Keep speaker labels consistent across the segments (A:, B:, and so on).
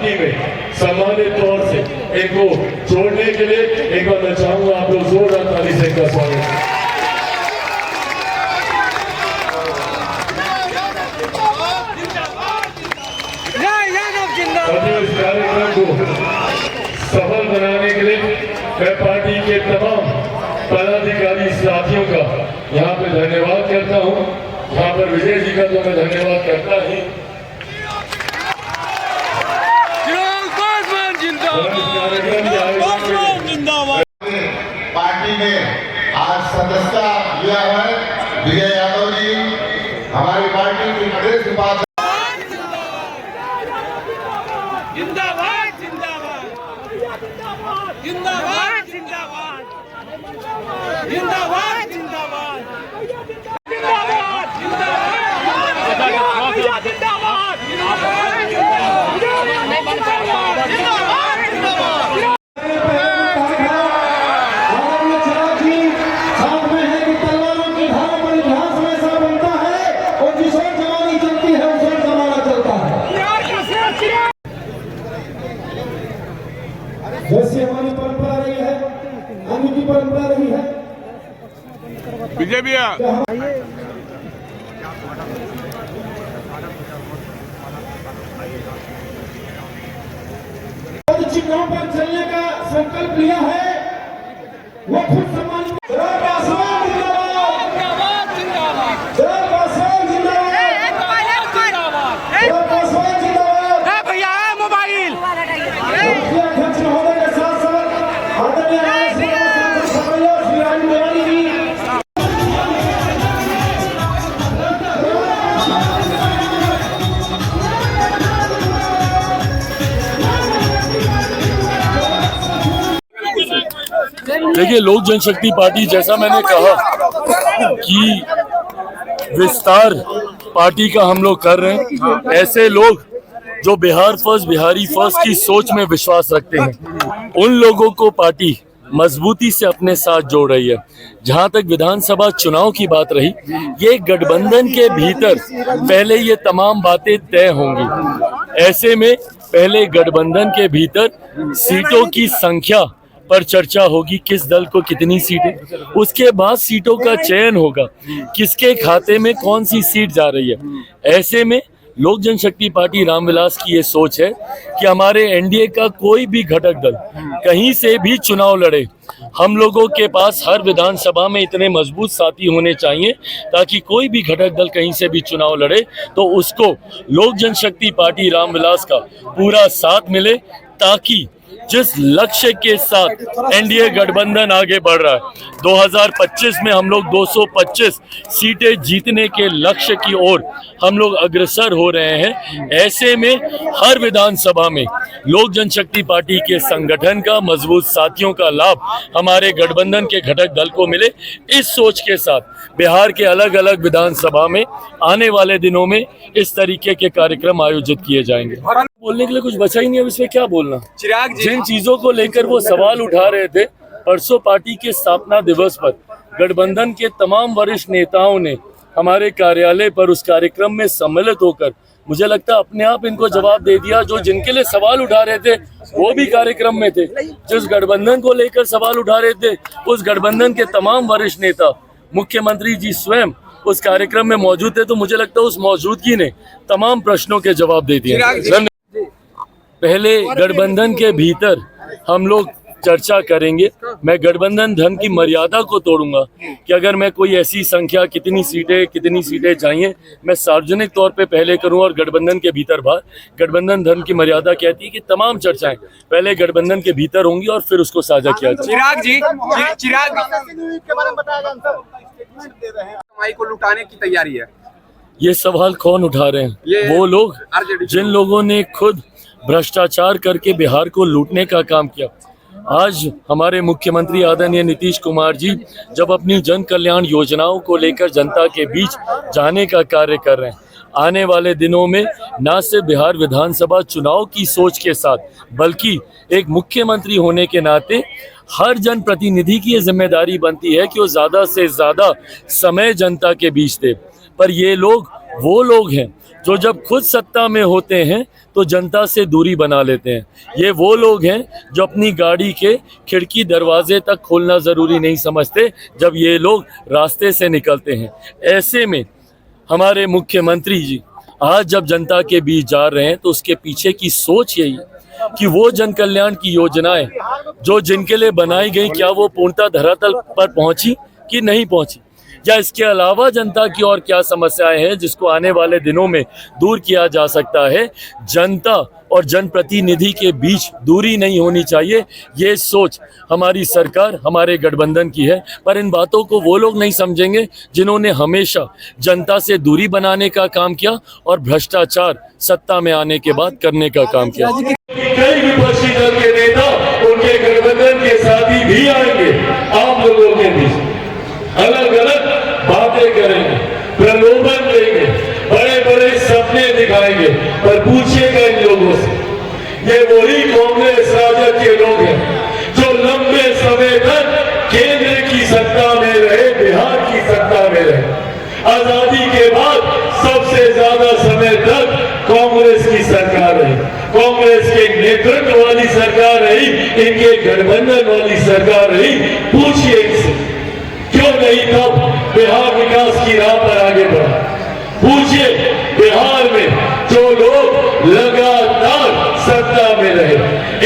A: Party में सम्मानित तौर से इनको जोड़ने के लिए एक बार मैं चाहूंगा आप लोग जोरदार ताली से इनका स्वागत। इस कार्यक्रम को सफल बनाने के लिए मैं पार्टी के तमाम पदाधिकारी साथियों का यहाँ पे धन्यवाद करता हूँ। यहाँ पर विजय जी का तो मैं धन्यवाद करता ही।
B: पार्टी ने आज सदस्यता लिया है विजय यादव जी, हमारी पार्टी की प्रदेश उपाध्यक्ष।
C: जिंदाबाद जिंदाबाद जिंदाबाद जिंदाबाद जिंदाबाद जिंदाबाद जिंदाबाद
D: जैसी हमारी परंपरा रही है, आगे की परंपरा रही है।
E: विजय भैया
D: चिन्हों पर चलने का संकल्प लिया है, वो खुद सम्मानित।
A: देखिए, लोक जनशक्ति पार्टी, जैसा मैंने कहा कि विस्तार पार्टी का हम लोग कर रहे हैं। ऐसे लोग जो बिहार फर्स्ट, बिहारी फर्स्ट की सोच में विश्वास रखते हैं, उन लोगों को पार्टी मजबूती से अपने साथ जोड़ रही है। जहां तक विधानसभा चुनाव की बात रही, ये गठबंधन के भीतर पहले ये तमाम बातें तय होंगी। ऐसे में पहले गठबंधन के भीतर सीटों की संख्या पर चर्चा होगी, किस दल को कितनी सीटें, उसके बाद सीटों का चयन होगा, किसके खाते में कौन सी सीट जा रही है। ऐसे में लोक जनशक्ति पार्टी रामविलास की ये सोच है कि हमारे एनडीए का कोई भी घटक दल कहीं से भी चुनाव लड़े, हम लोगों के पास हर विधानसभा में इतने मजबूत साथी होने चाहिए ताकि कोई भी घटक दल कहीं से भी चुनाव लड़े तो उसको लोक जनशक्ति पार्टी रामविलास का पूरा साथ मिले, ताकि जिस लक्ष्य के साथ एनडीए गठबंधन आगे बढ़ रहा है, 2025 में हम लोग 225 सीटें जीतने के लक्ष्य की ओर हम लोग अग्रसर हो रहे हैं। ऐसे में हर विधानसभा में लोक जनशक्ति पार्टी के संगठन का मजबूत साथियों का लाभ हमारे गठबंधन के घटक दल को मिले, इस सोच के साथ बिहार के अलग अलग विधानसभा में आने वाले दिनों में इस तरीके के कार्यक्रम आयोजित किए जाएंगे। बोलने के लिए कुछ बचा ही नहीं, अब इसमें क्या बोलना।
E: चिराग जी,
A: जिन चीजों को लेकर वो सवाल उठा रहे थे, परसों पार्टी के स्थापना दिवस पर गठबंधन के तमाम वरिष्ठ नेताओं ने हमारे कार्यालय पर उस कार्यक्रम में सम्मिलित होकर मुझे लगता है अपने आप इनको जवाब दे दिया। जो जिनके लिए सवाल उठा रहे थे वो भी कार्यक्रम में थे, जिस गठबंधन को लेकर सवाल उठा रहे थे उस गठबंधन के तमाम वरिष्ठ नेता, मुख्यमंत्री जी स्वयं उस कार्यक्रम में मौजूद थे। तो मुझे लगता है उस मौजूदगी ने तमाम प्रश्नों के जवाब दे दिए। पहले गठबंधन के भीतर हम लोग चर्चा करेंगे। मैं गठबंधन धन की मर्यादा को तोड़ूंगा कि अगर मैं कोई ऐसी संख्या, कितनी सीटें चाहिए, मैं सार्वजनिक तौर पे पहले करूं और गठबंधन के भीतर बाहर। गठबंधन धन की मर्यादा कहती है कि तमाम चर्चाएं पहले गठबंधन के भीतर होंगी और फिर उसको साझा किया जाए।
E: चिराग जी, चिराग के बारे में बताया, कमाई को लुटाने की तैयारी है।
A: ये सवाल कौन उठा रहे हैं? वो लोग जिन लोगों ने खुद भ्रष्टाचार करके बिहार को लूटने का काम किया। आज हमारे मुख्यमंत्री आदरणीय नीतीश कुमार जी जब अपनी जन कल्याण योजनाओं को लेकर जनता के बीच जाने का कार्य कर रहे हैं, आने वाले दिनों में न सिर्फ बिहार विधानसभा चुनाव की सोच के साथ, बल्कि एक मुख्यमंत्री होने के नाते हर जनप्रतिनिधि की ये जिम्मेदारी बनती है कि वो ज़्यादा से ज़्यादा समय जनता के बीच दे। पर ये लोग वो लोग हैं जो जब खुद सत्ता में होते हैं तो जनता से दूरी बना लेते हैं। ये वो लोग हैं जो अपनी गाड़ी के खिड़की दरवाजे तक खोलना ज़रूरी नहीं समझते जब ये लोग रास्ते से निकलते हैं। ऐसे में हमारे मुख्यमंत्री जी आज जब जनता के बीच जा रहे हैं तो उसके पीछे की सोच यही है कि वो जन कल्याण की योजनाएं जो जिनके लिए बनाई गई क्या वो पूर्णतः धरातल पर पहुंची कि नहीं पहुंची, या इसके अलावा जनता की और क्या समस्याएं हैं जिसको आने वाले दिनों में दूर किया जा सकता है। जनता और जनप्रतिनिधि के बीच दूरी नहीं होनी चाहिए, ये सोच हमारी सरकार हमारे गठबंधन की है। पर इन बातों को वो लोग नहीं समझेंगे जिन्होंने हमेशा जनता से दूरी बनाने का काम किया और भ्रष्टाचार सत्ता में आने के बाद करने का काम किया।
F: कई विपक्षी दल के नेता उनके गठबंधन के साथी भी आएंगे, आप लोगों के बीच अलग अलग बातें करेंगे, प्रलोभन देंगे, बड़े बड़े सपने दिखाएंगे, पर पूछिएगा इन लोगों से, ये वही कांग्रेस राजद के लोग हैं जो लंबे समय तक केंद्र की सत्ता में रहे, बिहार की सत्ता में रहे। आजादी के बाद सबसे ज्यादा समय तक कांग्रेस की सरकार रही, कांग्रेस के नेतृत्व वाली सरकार रही, इनके गठबंधन वाली सरकार रही। पूछिए इनसे क्यों नहीं तब बिहार विकास की राह पर आगे बढ़ा। पूछिए बिहार में जो लोग लगातार सत्ता में रहे,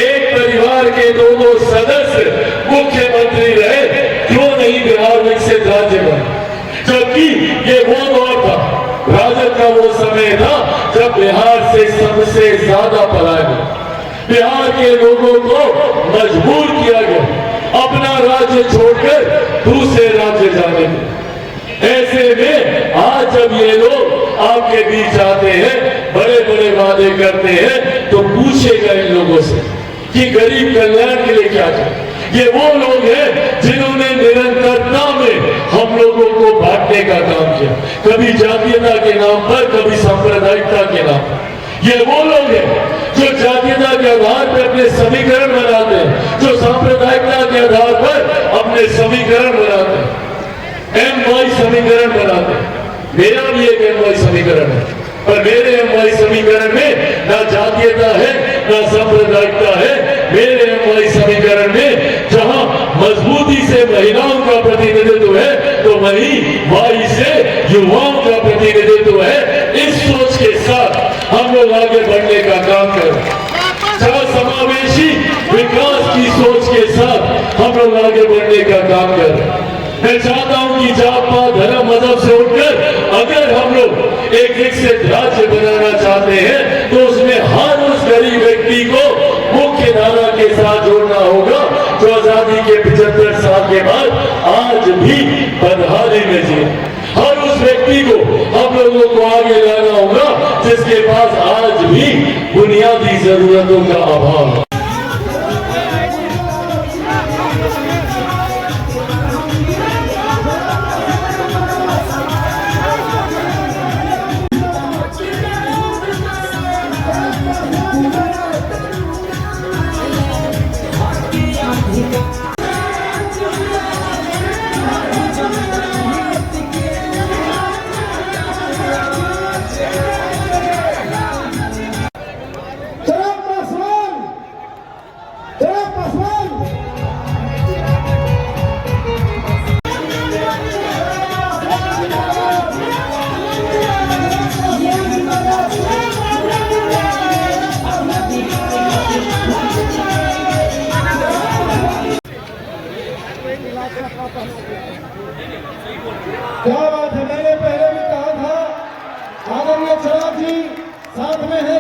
F: एक परिवार के दो सदस्य मुख्यमंत्री रहे, क्यों नहीं बिहार विकसित राज्य बना। जबकि ये वो दौर था, राजद का वो समय था जब बिहार से सबसे ज्यादा पलायन, बिहार के लोगों को मजबूर किया गया अपना राज्य छोड़कर दूसरे राज्य जाने में। ऐसे में आज जब ये लोग आपके बीच आते हैं, बड़े बड़े वादे करते हैं, तो पूछेगा इन लोगों से कि गरीब कल्याण के लिए क्या चाहिए। ये वो लोग हैं जिन्होंने निरंतरता में हम लोगों को बांटने का काम किया, कभी जातीयता के नाम पर, कभी सांप्रदायिकता के नाम पर। ये वो लोग हैं जो जातीयता के आधार पर अपने समीकरण बनाते हैं, जो सांप्रदायिकता के आधार पर अपने समीकरण बनाते हैं, एम-वाई समीकरण बनाते हैं। मेरा भी एक एम-वाई समीकरण है, पर मेरे एम-वाई समीकरण में ना जातीयता है ना सांप्रदायिकता है। मेरे एम-वाई समीकरण में जहां मजबूती से महिलाओं का प्रतिनिधित्व है तो वहीं वाई से युवाओं का प्रतिनिधित्व है। इस सोच के साथ हम लोग आगे बढ़ने का काम करें, जहां समावेशी विकास की सोच के साथ हम लोग आगे बढ़ने का काम करें। मैं चाहता हूं कि जात पात धर्म मजहब से उठकर अगर हम लोग एक विकसित राज्य बनाना चाहते हैं तो उसमें हर उस गरीब व्यक्ति को मुख्य धारा के साथ जोड़ना होगा जो आजादी के 75 साल के बाद आज भी बदहाली में जिए। हर उस व्यक्ति को हम लोगों को आगे लाना होगा जिसके पास आज भी बुनियादी जरूरतों का अभाव है।
D: क्या बात है, मैंने पहले भी कहा था आदरणीय चिराग जी साथ में है।